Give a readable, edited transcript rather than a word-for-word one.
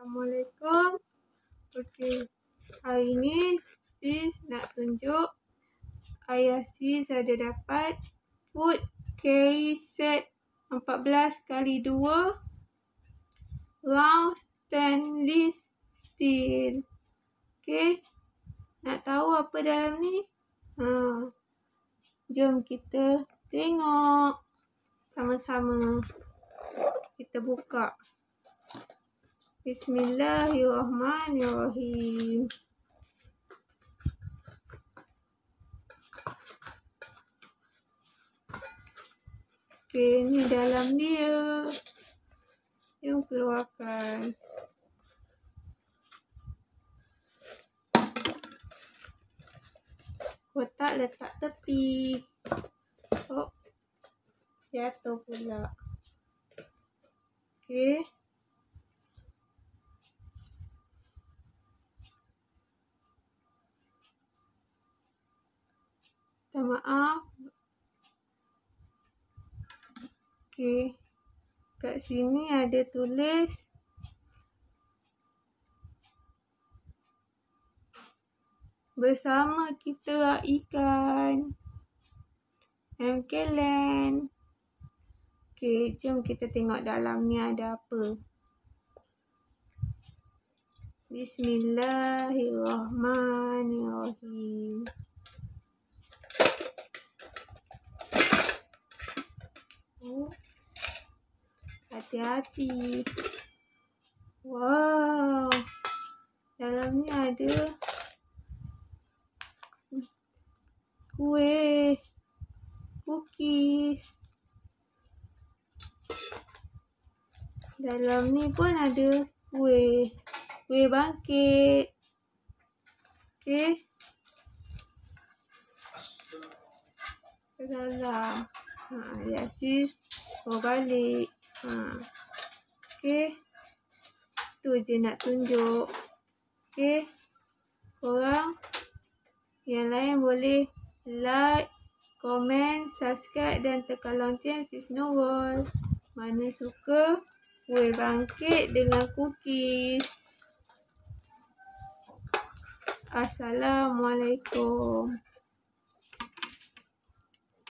Assalamualaikum. Okey. Hari ni sis nak tunjuk ayah sis ada dapat food carry set 14x2 round stainless steel. Okey. Nak tahu apa dalam ni? Jom kita tengok sama-sama. Kita buka. Bismillahirrahmanirrahim. Okey, ni dalam dia. Jom keluarkan. Kotak letak tepi. Oh, jatuh pula. Okey. Minta maaf. Okey. Kat sini ada tulis bersama kita ikan MK Land. Okey, jom kita tengok dalam ni ada apa. Bismillahirrahmanirrahim. Hati-hati. Wow. Dalam ni ada kuih, cookies. Dalam ni pun ada kuih bangkit. Okey. Ke dalam. Ya sis. Balik. Okey. Tu je nak tunjuk. Okey. Korang yang lain boleh like, komen, subscribe dan tekan lonceng sis Nurul. Mana suka kuih bangkit dengan cookies. Assalamualaikum.